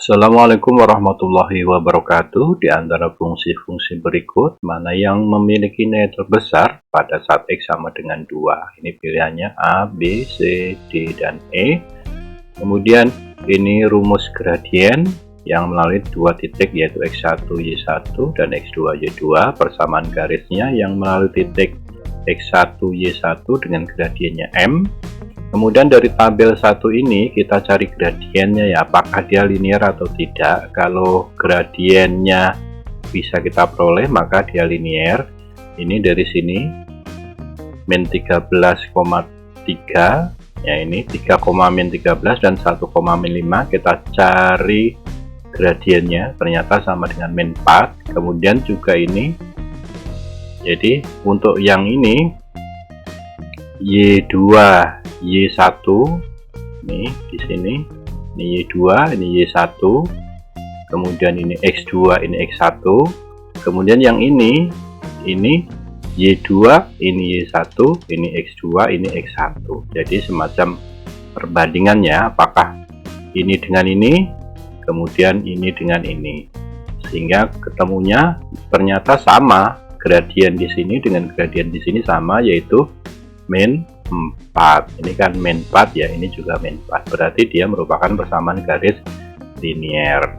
Assalamualaikum warahmatullahi wabarakatuh. Di antara fungsi-fungsi berikut, mana yang memiliki nilai terbesar pada saat X sama dengan 2? Ini pilihannya A, B, C, D, dan E. Kemudian ini rumus gradien yang melalui dua titik yaitu X1, Y1 dan X2, Y2. Persamaan garisnya yang melalui titik X1, Y1 dengan gradiennya M. Kemudian dari tabel 1 ini kita cari gradiennya ya, apakah dia linear atau tidak. Kalau gradiennya bisa kita peroleh maka dia linear. Ini dari sini min 13,3 ya, ini 3, min 13 dan 1, min 5. Kita cari gradiennya, ternyata sama dengan min 4. Kemudian juga ini, jadi untuk yang ini Y2, Y1 nih di sini, ini Y2, ini Y1, kemudian ini X2, ini X1, kemudian yang ini Y2, ini Y1, ini X2, ini X1. Jadi semacam perbandingannya, apakah ini dengan ini, kemudian ini dengan ini, sehingga ketemunya ternyata sama, gradien di sini dengan gradien di sini sama, yaitu min 4. Ini kan min 4 ya, ini juga min 4. Berarti dia merupakan persamaan garis linear.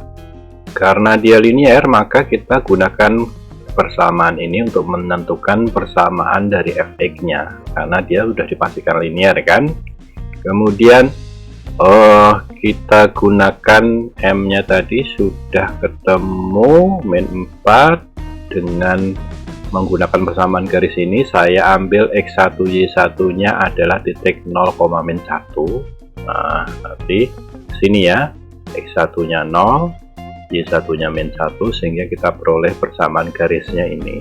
Karena dia linear, maka kita gunakan persamaan ini untuk menentukan persamaan dari fx-nya. Karena dia sudah dipastikan linear kan. Kemudian kita gunakan m-nya tadi sudah ketemu min 4 dengan menggunakan persamaan garis ini. Saya ambil X1 Y1 nya adalah titik 0, min 1. Nah nanti sini ya, X1 nya 0, Y1 nya min 1, sehingga kita peroleh persamaan garisnya ini.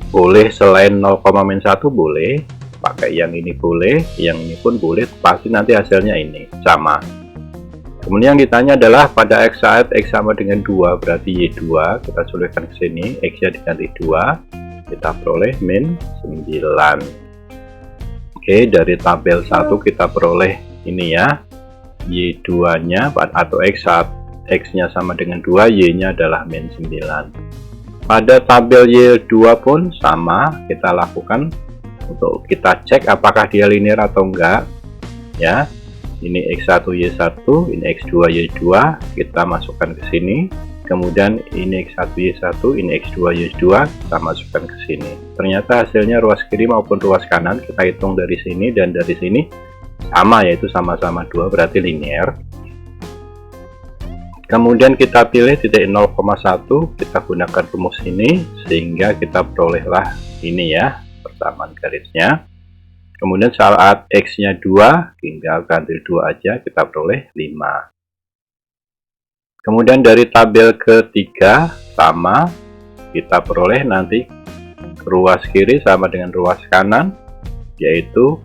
Boleh selain 0, min 1 boleh, pakai yang ini boleh, yang ini pun boleh, pasti nanti hasilnya ini sama. Kemudian yang ditanya adalah pada X saat X sama dengan 2, berarti Y2, kita colokkan ke sini, X-nya diganti 2, kita peroleh min 9. Oke, dari tabel 1 kita peroleh ini ya, Y2-nya atau X saat X-nya sama dengan 2, Y-nya adalah min 9. Pada tabel Y2 pun sama, kita lakukan untuk kita cek apakah dia linear atau enggak ya. Ini X1 Y1, ini X2 Y2, kita masukkan ke sini. Kemudian ini X1 Y1, ini X2 Y2, kita masukkan ke sini. Ternyata hasilnya ruas kiri maupun ruas kanan kita hitung dari sini dan dari sini sama, yaitu sama-sama 2, berarti linear. Kemudian kita pilih titik 0,1, kita gunakan rumus ini sehingga kita perolehlah ini ya, persamaan garisnya. Kemudian saat X-nya 2, tinggal ganti 2 aja, kita peroleh 5. Kemudian dari tabel ketiga, sama, kita peroleh nanti ruas kiri sama dengan ruas kanan, yaitu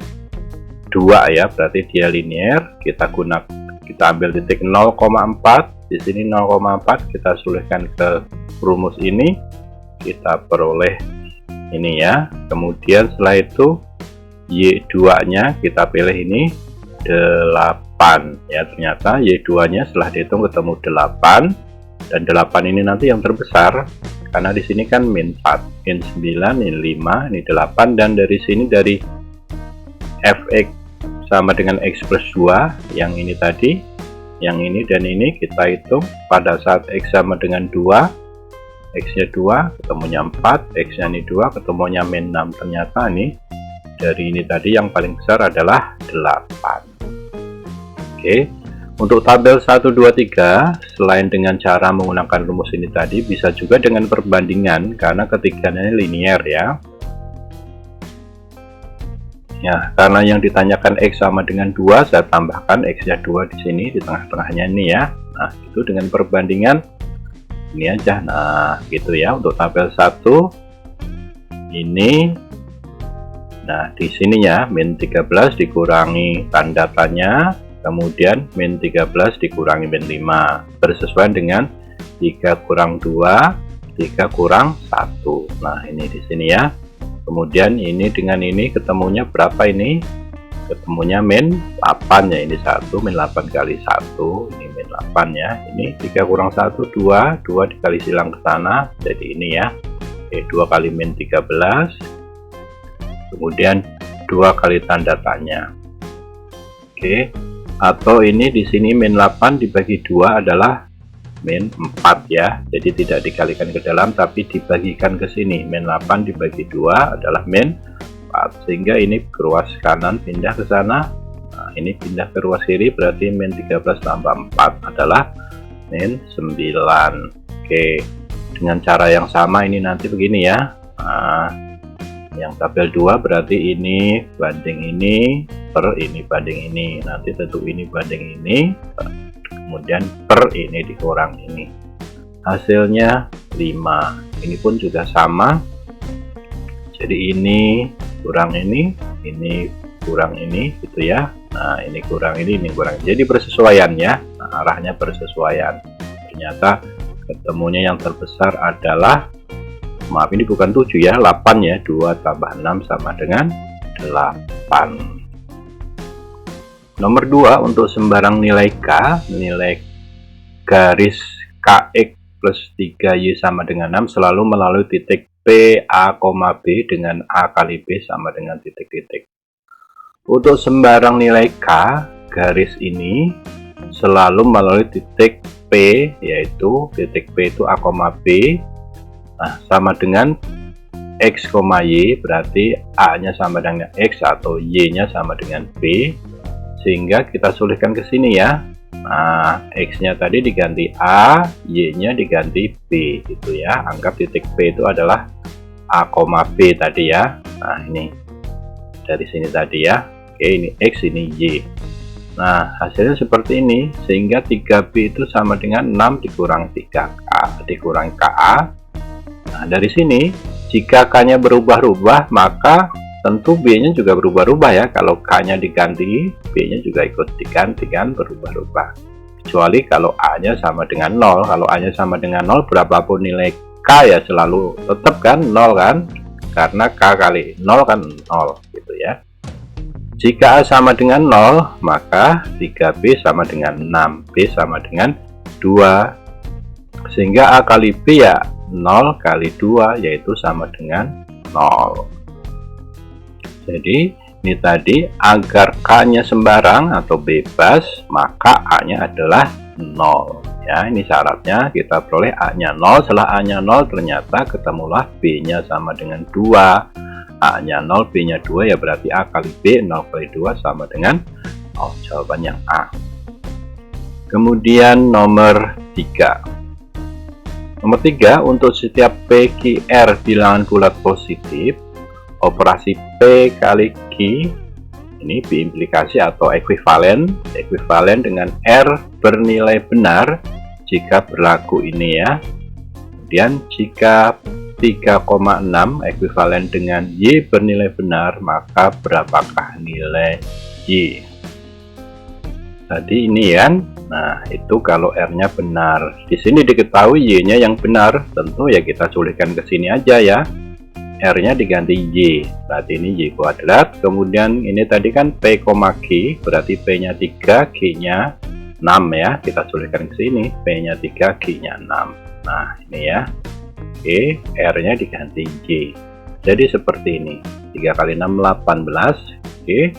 2 ya, berarti dia linear. Kita ambil titik 0,4, di sini 0,4, kita sulihkan ke rumus ini, kita peroleh ini ya. Kemudian setelah itu Y2-nya kita pilih ini 8 ya, ternyata Y2-nya setelah dihitung ketemu 8, dan 8 ini nanti yang terbesar karena di sini kan min 4, min 9, ini 5, ini 8, dan dari sini dari fx sama dengan X plus 2, yang ini tadi, yang ini dan ini kita hitung pada saat X sama dengan 2, X-nya 2, ketemunya 4, X-nya ini 2, ketemunya min 6, ternyata ini dari ini tadi yang paling besar adalah 8. Oke, untuk tabel 1, 2, 3, selain dengan cara menggunakan rumus ini tadi, bisa juga dengan perbandingan karena ketiganya linear ya. Ya, karena yang ditanyakan X sama dengan 2, saya tambahkan X-nya 2 di sini, di tengah-tengahnya ini ya. Nah, itu dengan perbandingan ini aja. Nah, gitu ya untuk tabel 1 ini. Nah, di sini ya, min 13 dikurangi tanda tanya, kemudian min 13 dikurangi min 5, bersesuaian dengan 3 kurang 2, 3 kurang 1. Nah, ini di sini ya. Kemudian ini dengan ini ketemunya berapa ini? ketemunya min 8 ya, ini 1 min 8 kali 1 ini min 8 ya, ini 3 kurang 1 2 dikali silang ke sana jadi ini ya. Oke, 2 kali min 13 kemudian 2 kali tanda tanya. Oke, atau ini di sini min 8 dibagi 2 adalah min 4 ya, jadi tidak dikalikan ke dalam tapi dibagikan ke sini. Min 8 dibagi 2 adalah min 4, sehingga ini ke ruas kanan pindah ke sana. Nah, ini pindah ke ruas kiri berarti min 13 tambah 4 adalah min 9. Oke, dengan cara yang sama ini nanti begini ya. Nah, yang tabel 2 berarti ini banding ini per ini banding ini, nanti tentu ini banding ini kemudian per ini dikurang ini, hasilnya 5. Ini pun juga sama, jadi ini kurang ini kurang ini gitu ya. Nah, ini kurang ini kurang, jadi bersesuaian ya. Nah, arahnya bersesuaian. Ternyata ketemunya yang terbesar adalah, maaf ini bukan 7 ya, 8 ya, 2 tambah 6 sama dengan 8. Nomor 2, untuk sembarang nilai K, nilai garis KX plus 3Y sama dengan 6 selalu melalui titik P, A, B dengan A kali B sama dengan titik-titik. Untuk sembarang nilai K, garis ini selalu melalui titik P, yaitu titik P itu A, B. Nah, sama dengan X, Y, berarti A-nya sama dengan X atau Y-nya sama dengan B. Sehingga kita sulitkan ke sini ya. Nah, X-nya tadi diganti A, Y-nya diganti B gitu ya. Anggap titik P itu adalah A, B tadi ya. Nah, ini dari sini tadi ya. Oke, ini X, ini Y. Nah, hasilnya seperti ini, sehingga 3B itu sama dengan 6 dikurang 3K dikurang KA. Nah, dari sini jika K-nya berubah-ubah maka tentu B-nya juga berubah-ubah ya. Kalau K-nya diganti, B-nya juga ikut diganti kan, berubah-ubah. Kecuali kalau A-nya sama dengan 0. Kalau A-nya sama dengan 0, berapapun nilai K ya selalu tetap kan 0 kan, karena K kali 0 kan 0 gitu ya. Jika A sama dengan 0, maka 3B sama dengan 6, B sama dengan 2, sehingga A kali B ya 0 kali 2 yaitu sama dengan 0. Jadi ini tadi, agar K-nya sembarang atau bebas maka A-nya adalah 0 ya. Ini syaratnya kita peroleh A-nya 0. Setelah A-nya 0 ternyata ketemulah B-nya sama dengan 2. A-nya 0, B-nya 2 ya, berarti A kali B 0 kali 2 sama dengan 0. Jawaban yang A. Kemudian nomor 3. Nomor 3, untuk setiap PQR bilangan bulat positif, operasi P kali Q ini biimplikasi atau ekuivalen dengan R bernilai benar jika berlaku ini ya. Kemudian jika 3,6 ekuivalen dengan Y bernilai benar, maka berapakah nilai Y? Tadi ini kan. Nah, itu kalau R-nya benar. Di sini diketahui Y-nya yang benar, tentu ya kita sulitkan ke sini aja ya. R-nya diganti Y, berarti ini Y kuadrat. Kemudian ini tadi kan P, Q, berarti P-nya 3, Q-nya 6 ya. Kita sulitkan ke sini, P-nya 3, Q-nya 6. Nah, ini ya. Oke, R-nya diganti Y. Jadi seperti ini. 3 kali 6, 18. Oke.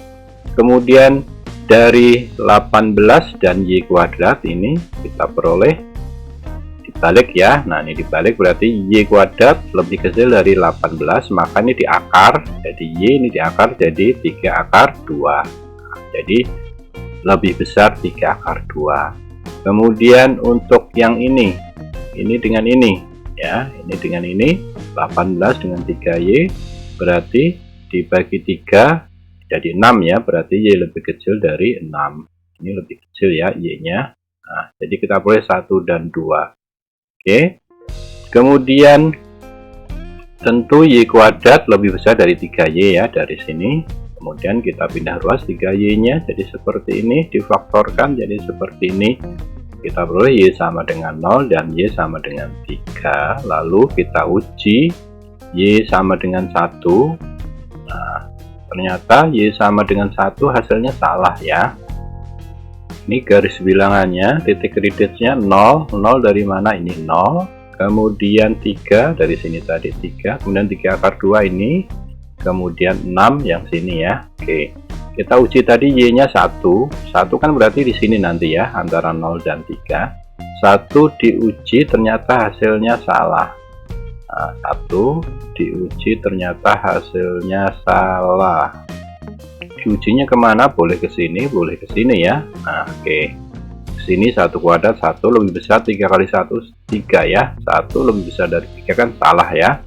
Kemudian dari 18 dan Y kuadrat ini kita peroleh dibalik ya. Nah, ini dibalik berarti Y kuadrat lebih kecil dari 18, maka ini di akar, jadi Y ini di akar jadi 3 akar 2. Nah, jadi lebih besar 3 akar 2. Kemudian untuk yang ini dengan ini ya, ini dengan ini 18 dengan 3Y berarti dibagi 3 jadi 6 ya, berarti Y lebih kecil dari 6. Ini lebih kecil ya Y-nya. Nah, jadi kita boleh 1 dan 2. Oke, kemudian tentu Y kuadrat lebih besar dari 3Y ya, dari sini. Kemudian kita pindah ruas 3Y nya jadi seperti ini, difaktorkan jadi seperti ini. Kita peroleh Y sama dengan 0 dan Y sama dengan 3. Lalu kita uji Y sama dengan 1. Nah, ternyata Y sama dengan 1 hasilnya salah ya. Ini garis bilangannya, titik kreditnya 0, 0 dari mana? Ini 0, kemudian 3, dari sini tadi 3, kemudian 3 akar 2 ini, kemudian 6 yang sini ya. Oke, kita uji tadi Y-nya 1 kan berarti di sini nanti ya, antara 0 dan 3. 1 diuji ternyata hasilnya salah. Nah, 1 diuji ternyata hasilnya salah. Diujinya kemana? Boleh ke sini, boleh ke sini ya. Nah, oke. Sini 1 kuadrat 1 lebih besar 3 kali 1 3 ya. 1 lebih besar dari 3 kan salah ya.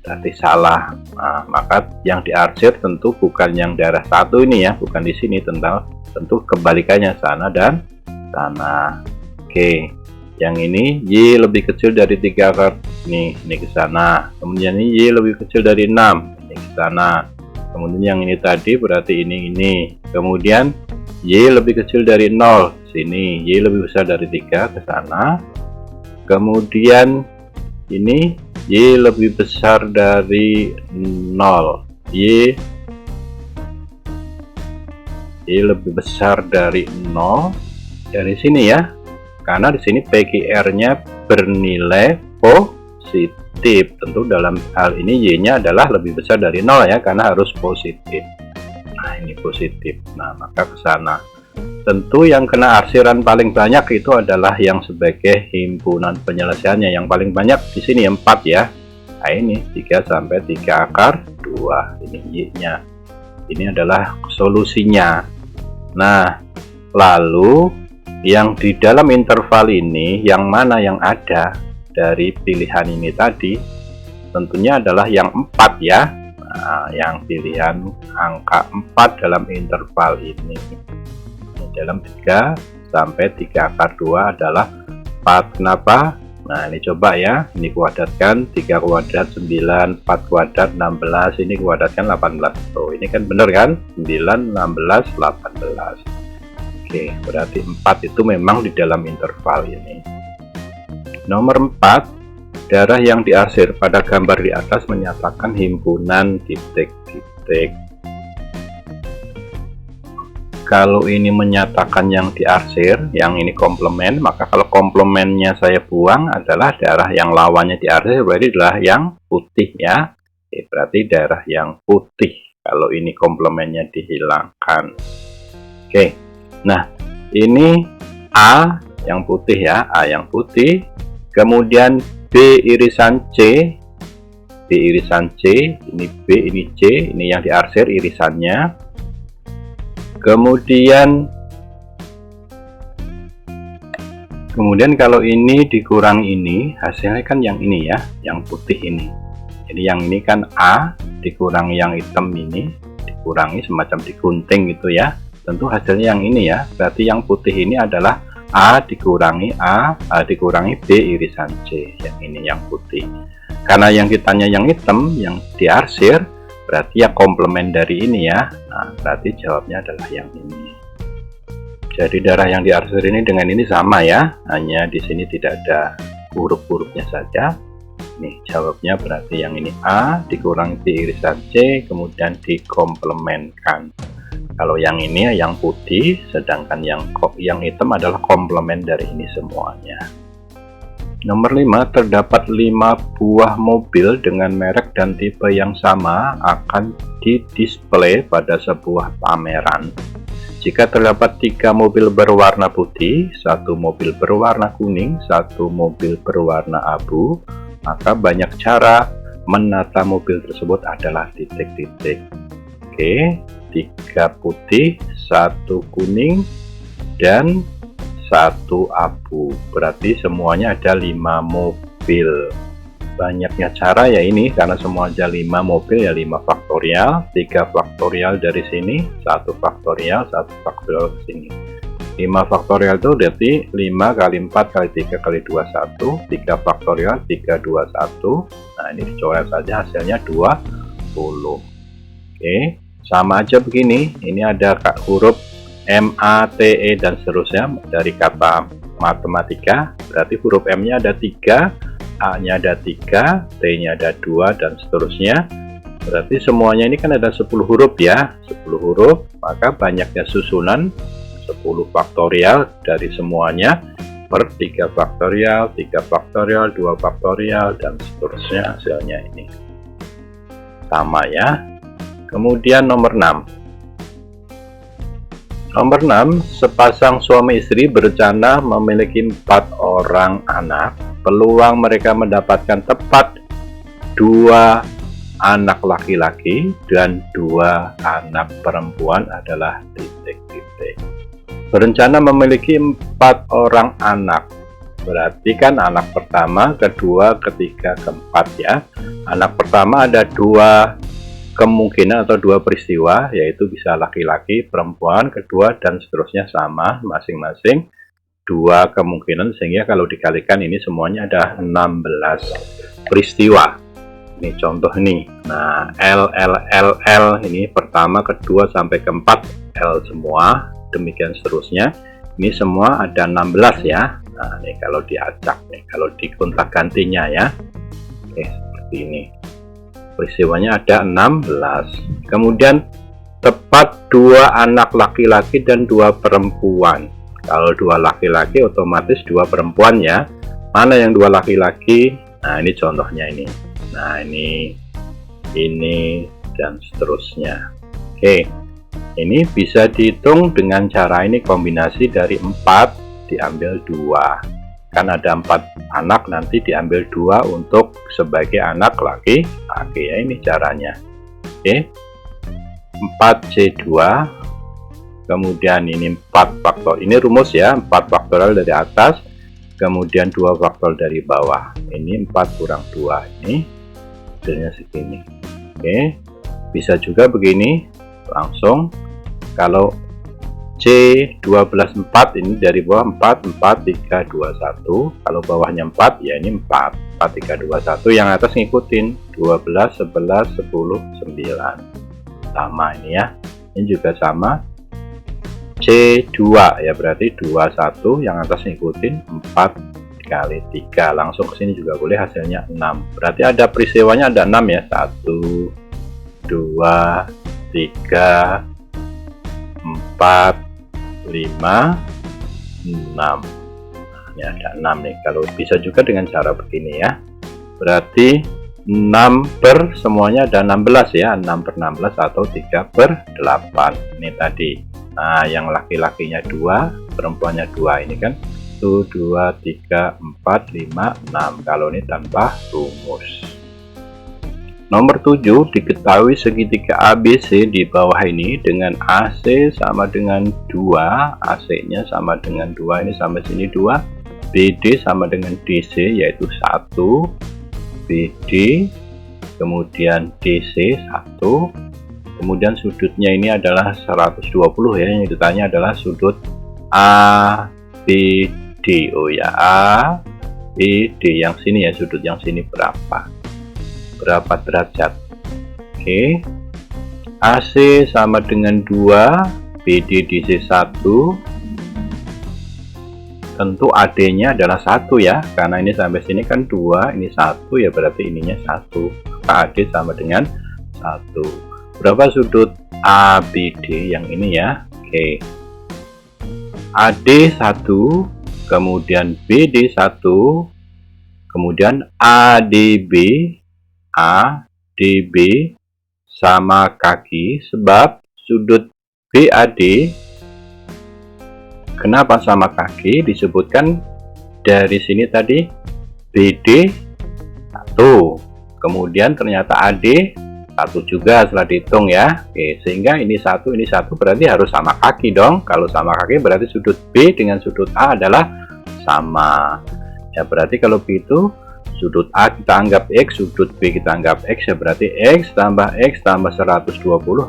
Berarti salah. Nah, maka yang diarsir tentu bukan yang daerah 1 ini ya, bukan di sini, tentu kebalikannya sana dan sana. Oke. Yang ini Y lebih kecil dari 3 akar ini ke sana. Kemudian ini Y lebih kecil dari 6, ini ke sana. Kemudian yang ini tadi berarti ini. Kemudian Y lebih kecil dari 0 sini, Y lebih besar dari 3 ke sana. Kemudian ini Y lebih besar dari 0, Y lebih besar dari 0 dari sini ya, karena di sini PQR-nya bernilai positif. Tentu dalam hal ini Y-nya adalah lebih besar dari 0 ya, karena harus positif. Nah, ini positif. Nah, maka ke sana. Tentu yang kena arsiran paling banyak itu adalah yang sebagai himpunan penyelesaiannya. Yang paling banyak di sini 4 ya. Nah, ini 3 sampai 3 akar 2. Ini Y-nya. Ini adalah solusinya. Nah, lalu yang di dalam interval ini yang mana yang ada dari pilihan ini tadi? Tentunya adalah yang 4 ya. Nah, yang pilihan angka 4 dalam interval ini. Dalam 3 sampai 3 akar 2 adalah 4. Kenapa? Nah, ini coba ya. Ini kuadratkan 3 kuadrat 9, 4 kuadrat 16, ini kuadratkan 18. Oh, ini kan bener kan? 9, 16, 18. Oke, berarti 4 itu memang di dalam interval ini. Nomor 4, darah yang diarsir pada gambar di atas menyatakan himpunan titik-titik. Kalau ini menyatakan yang diarsir, yang ini komplement, maka kalau komplementnya saya buang adalah darah yang lawannya diarsir, berarti adalah yang putih ya. Oke, berarti darah yang putih kalau ini komplementnya dihilangkan. Oke, nah ini A yang putih ya, A yang putih. Kemudian B irisan C, B irisan C, ini B, ini C, ini yang diarsir irisannya. Kemudian kalau ini dikurang ini, hasilnya kan yang ini ya, yang putih ini. Jadi yang ini kan A dikurangi yang hitam ini, dikurangi semacam digunting gitu ya. Tentu hasilnya yang ini ya, berarti yang putih ini adalah A dikurangi B irisan C, yang ini yang putih. Karena yang kitanya yang hitam, yang diarsir, berarti ya komplement dari ini ya. Nah, berarti jawabnya adalah yang ini. Jadi darah yang diarsir ini dengan ini sama ya, hanya di sini tidak ada huruf-hurufnya saja. Nih jawabnya berarti yang ini A dikurangi B irisan C, kemudian dikomplementkan. Kalau yang ini yang putih, sedangkan yang hitam adalah komplement dari ini semuanya. Nomor 5, terdapat 5 buah mobil dengan merek dan tipe yang sama akan didisplay pada sebuah pameran. Jika terdapat 3 mobil berwarna putih, 1 mobil berwarna kuning, 1 mobil berwarna abu, maka banyak cara menata mobil tersebut adalah titik-titik. Oke, 3 putih, 1 kuning, dan 1 abu, berarti semuanya ada 5 mobil. Banyaknya cara ya ini, karena semua ada 5 mobil ya 5 faktorial, 3 faktorial dari sini, 1 faktorial, 1 faktorial ke sini. 5 faktorial itu berarti 5 kali 4 kali 3 kali 2, 1, 3 faktorial, 3, 2, 1. Nah, ini dicoret saja hasilnya 20. Oke, sama aja begini, ini ada huruf M, A, T, E, dan seterusnya dari kata matematika, berarti huruf M-nya ada 3, A-nya ada 3, T-nya ada 2, dan seterusnya. Berarti semuanya ini kan ada 10 huruf ya, 10 huruf, maka banyaknya susunan 10 faktorial dari semuanya per 3 faktorial, 3 faktorial, 2 faktorial, dan seterusnya. Hasilnya ini sama ya. Kemudian nomor 6. Nomor 6, sepasang suami istri berencana memiliki 4 orang anak. Peluang mereka mendapatkan tepat 2 anak laki-laki dan 2 anak perempuan adalah titik-titik. Berencana memiliki 4 orang anak. Berarti kan anak pertama, kedua, ketiga, keempat ya. Anak pertama ada 2 kemungkinan atau 2 peristiwa, yaitu bisa laki-laki, perempuan, kedua, dan seterusnya sama masing-masing 2 kemungkinan, sehingga kalau dikalikan ini semuanya ada 16 peristiwa. Ini contoh nih. Nah, L ini pertama, kedua sampai keempat L semua, demikian seterusnya. Ini semua ada 16 ya. Nah, ini kalau diacak nih, kalau digonta gantinya ya. Oke, seperti ini. Peristiwanya ada 16. Kemudian tepat 2 anak laki-laki dan 2 perempuan. Kalau 2 laki-laki otomatis 2 perempuan ya. Mana yang 2 laki-laki? Nah, ini contohnya ini. Nah, ini dan seterusnya. Oke. Ini bisa dihitung dengan cara ini, kombinasi dari 4 diambil 2. Kan ada 4 anak, nanti diambil 2 untuk sebagai anak laki-laki ya, ini caranya. Oke. 4C2, kemudian ini 4 faktor, ini rumus ya, 4 faktorial dari atas, kemudian 2 faktor dari bawah. Ini 4 kurang 2, ini hasilnya segini. Oke, bisa juga begini langsung. Kalau C12 4, ini dari bawah 4, 4, 3, 2, 1. Kalau bawahnya 4, ya ini 4, 4, 3, 2, 1. Yang atas ngikutin 12, 11, 10, 9. Sama ini ya. Ini juga sama. C2 ya, berarti 21, yang atas ngikutin 4 kali 3. Langsung ke sini juga boleh, hasilnya 6. Berarti ada peristiwanya ada 6 ya. 1, 2, 3, 4, 5, 6. Nah, ini ada 6 nih. Kalau bisa juga dengan cara begini ya. Berarti 6 per semuanya ada 16 ya. 6 per 16 atau 3 per 8. Ini tadi. Nah, yang laki-lakinya 2, perempuannya 2. Ini kan 1, 2, 3, 4, 5, 6. Kalau ini tanpa rumus. Nomor 7, diketahui segitiga ABC di bawah ini dengan AC sama dengan 2, AC-nya sama dengan 2, ini sampai sini 2, BD sama dengan DC yaitu 1, BD, kemudian DC 1, kemudian sudutnya ini adalah 120 ya, yang ditanya adalah sudut ABD. Oh ya, ABD yang sini ya, sudut yang sini berapa derajat. Oke, AC sama dengan 2, BD DC 1, tentu AD nya adalah 1 ya, karena ini sampai sini kan 2, ini 1 ya, berarti ininya 1, maka AD sama dengan 1. Berapa sudut ABD yang ini ya? Oke, AD 1, kemudian BD 1, kemudian ADB sama kaki, sebab sudut BAD kenapa sama kaki, disebutkan dari sini tadi BD 1, kemudian ternyata AD 1 juga setelah dihitung ya. Oke, sehingga ini 1 berarti harus sama kaki dong. Kalau sama kaki berarti sudut B dengan sudut A adalah sama ya, berarti kalau begitu sudut A kita anggap X, sudut B kita anggap X ya, berarti X tambah 120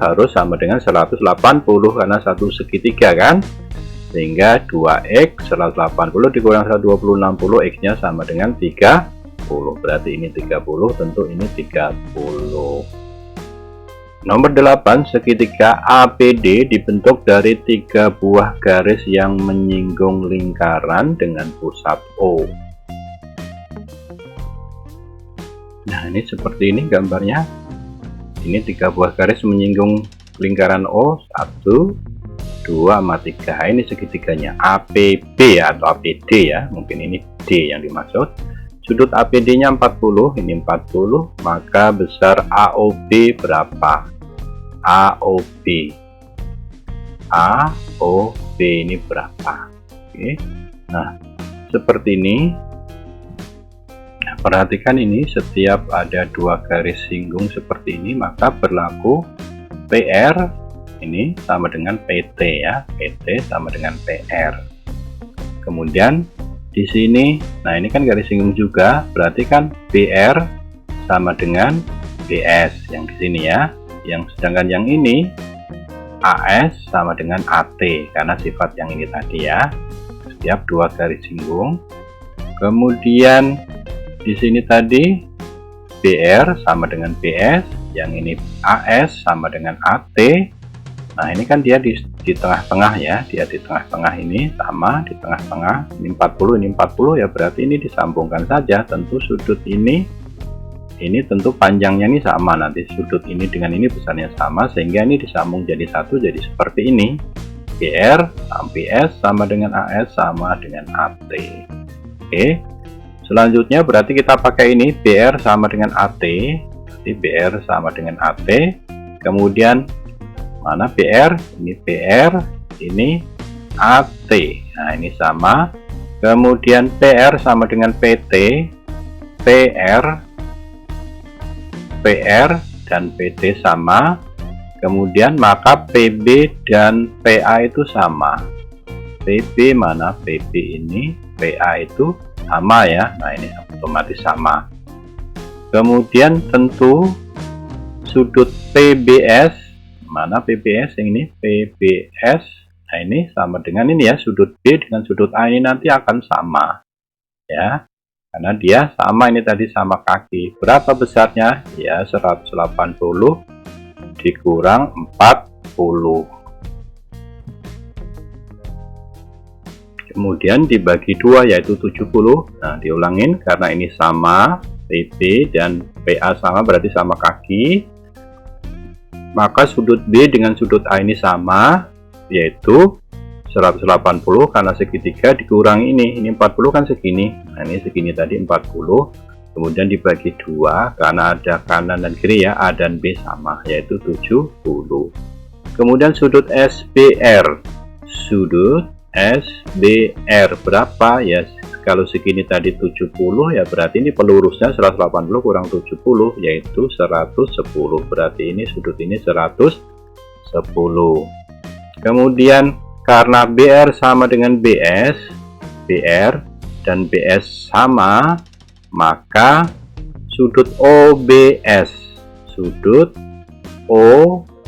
harus sama dengan 180 karena satu segitiga kan, sehingga 2X 180 dikurang 120, 60, X nya sama dengan 30, berarti ini 30, tentu ini 30. Nomor 8, segitiga APD dibentuk dari 3 buah garis yang menyinggung lingkaran dengan pusat O. Nah, ini seperti ini gambarnya. ini 3 buah garis menyinggung lingkaran O, 1, 2, sama 3. Ini segitiganya APB ya, atau APD ya, mungkin ini D yang dimaksud. Sudut APD nya 40, ini 40, maka besar AOB berapa? AOB ini berapa? Oke. Nah, seperti ini. Nah, perhatikan ini, setiap ada 2 garis singgung seperti ini, maka berlaku PR ini sama dengan PT ya, PT sama dengan PR. Kemudian di sini, nah ini kan garis singgung juga, berarti kan BR sama dengan BS yang di sini ya. Yang sedangkan yang ini AS sama dengan AT karena sifat yang ini tadi ya. Setiap 2 garis singgung. Kemudian di sini tadi BR sama dengan BS, yang ini AS sama dengan AT. Nah ini kan dia di tengah-tengah ya, dia di tengah-tengah ini sama, di tengah-tengah ini 40, ini 40 ya, berarti ini disambungkan saja. Tentu sudut ini tentu panjangnya ini sama, nanti sudut ini dengan ini besarnya sama, sehingga ini disambung jadi satu, jadi seperti ini. BR BS sama dengan AS sama dengan AT. Oke, selanjutnya berarti kita pakai ini BR sama dengan AT, berarti BR sama dengan AT. Kemudian mana BR? Ini BR, ini AT. Nah ini sama. Kemudian PR sama dengan PT, PR dan PT sama. Kemudian maka PB dan PA itu sama. PB mana? PB ini, PA itu sama ya. Nah ini otomatis sama. Kemudian tentu sudut PBS, mana PBS yang ini? PBS. Nah ini sama dengan ini ya, sudut B dengan sudut A ini nanti akan sama ya, karena dia sama, ini tadi sama kaki. Berapa besarnya? Ya 180 dikurang 40. Kemudian dibagi 2 yaitu 70. Nah diulangin karena ini sama, PB dan PA sama, berarti sama kaki. Maka sudut B dengan sudut A ini sama, yaitu 180 karena segitiga dikurangi ini 40 kan segini. Nah ini segini tadi 40. Kemudian dibagi 2 karena ada kanan dan kiri ya, A dan B sama, yaitu 70. Kemudian sudut SBR, sudut SBR berapa ya? Kalau segini tadi 70 ya, berarti ini pelurusnya 180 kurang 70 yaitu 110. Berarti ini sudut ini 110. Kemudian karena BR sama dengan BS, BR dan BS sama, maka sudut OBS, sudut OBS,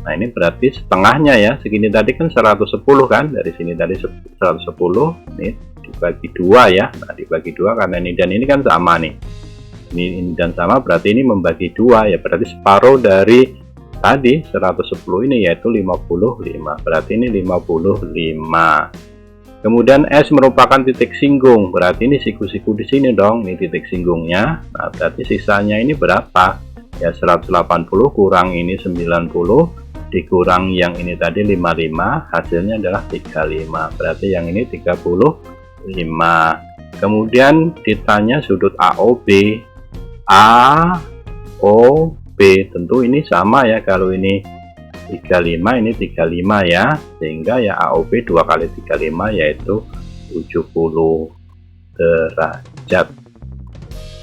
nah ini berarti setengahnya ya, segini tadi kan 110 kan, dari sini tadi 110, ini dibagi 2 ya. Nah dibagi 2 karena ini dan ini kan sama nih, ini dan sama, berarti ini membagi 2 ya, berarti separuh dari tadi 110 ini yaitu 55, berarti ini 55. Kemudian S merupakan titik singgung, berarti ini siku-siku di sini dong, ini titik singgungnya. Nah berarti sisanya ini berapa ya? 180 kurang ini 90 dikurang yang ini tadi 55, hasilnya adalah 35, berarti yang ini 35. Kemudian ditanya sudut AOB, AOB tentu ini sama ya, kalau ini 35 ini 35 ya, sehingga ya AOB 2 kali 35 yaitu 70 derajat.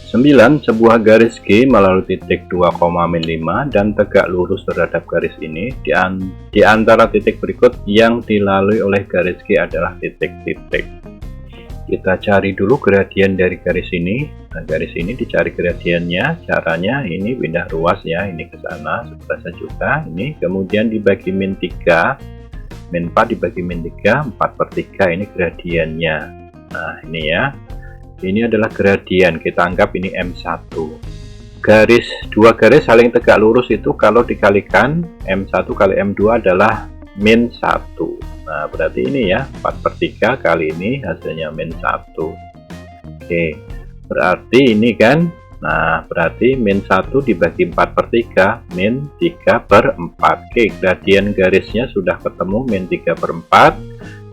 9. Sebuah garis G melalui titik 2,5 dan tegak lurus terhadap garis ini. Di antara titik berikut yang dilalui oleh garis G adalah titik-titik. Kita cari dulu gradien dari garis ini. Nah, garis ini dicari gradiennya. Caranya ini pindah ruas ya, ini ke sana, sebelah juga ini. Kemudian dibagi min 3, min 4 dibagi min 3, 4/3 ini gradiennya. Nah ini ya, ini adalah gradien, kita anggap ini M1. Dua garis saling tegak lurus itu kalau dikalikan M1 kali M2 adalah min 1. Nah berarti ini ya, 4/3 kali ini hasilnya min 1. Oke, berarti ini kan Nah, berarti min 1 dibagi 4/3, min 3/4. Oke, gradien garisnya sudah ketemu, min 3/4.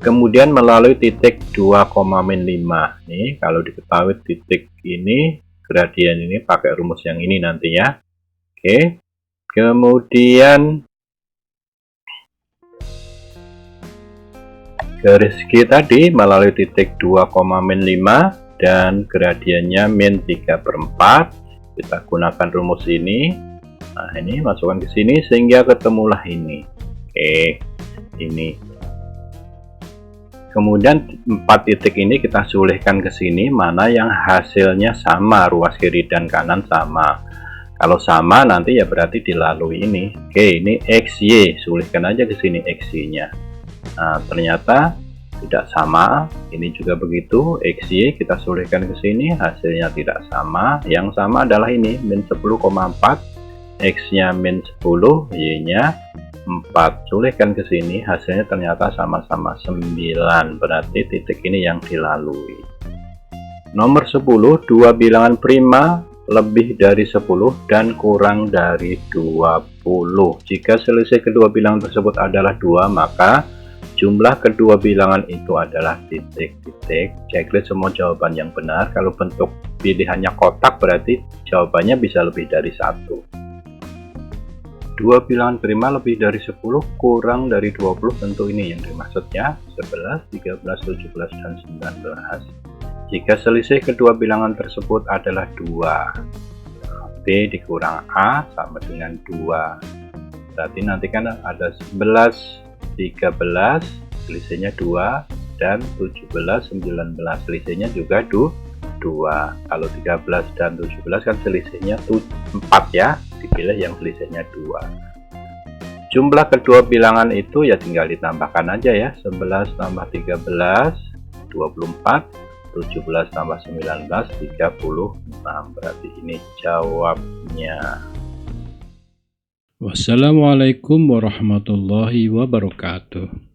Kemudian melalui titik 2,-5. Nih, kalau diketahui titik ini, gradien ini pakai rumus yang ini nantinya. Oke, kemudian garis G tadi melalui titik 2,-5 dan gradiennya min 3/4. Kita gunakan rumus ini. Nah, ini masukkan ke sini sehingga ketemulah ini. Oke, ini. Kemudian 4 titik ini kita sulihkan ke sini, mana yang hasilnya sama, ruas kiri dan kanan sama. Kalau sama nanti ya berarti dilalui ini. Oke, ini XY, sulihkan aja ke sini XY-nya. Nah, ternyata tidak sama. Ini juga begitu, XY kita sulihkan ke sini, hasilnya tidak sama. Yang sama adalah ini, min 10,4, X-nya min 10, Y-nya 4. Sulihkan ke sini, hasilnya ternyata sama-sama 9. Berarti titik ini yang dilalui. Nomor 10, dua bilangan prima lebih dari 10 dan kurang dari 20. Jika selisih kedua bilangan tersebut adalah 2, maka jumlah kedua bilangan itu adalah titik-titik. Checklist semua jawaban yang benar. Kalau bentuk pilihannya kotak berarti jawabannya bisa lebih dari 1. Dua bilangan prima lebih dari 10 kurang dari 20, tentu ini yang dimaksudnya 11, 13, 17, dan 19. Jika selisih kedua bilangan tersebut adalah 2, B dikurang A sama dengan 2. Berarti nanti kan ada 11, 13, selisihnya 2, dan 17, 19, selisihnya juga 2. Kalau 13 dan 17 kan selisihnya 4 ya, dipilih yang selisihnya 2. Jumlah kedua bilangan itu ya tinggal ditambahkan aja ya, 11 tambah 13, 24, 17 tambah 19, 36. Berarti ini jawabnya. Wassalamualaikum warahmatullahi wabarakatuh.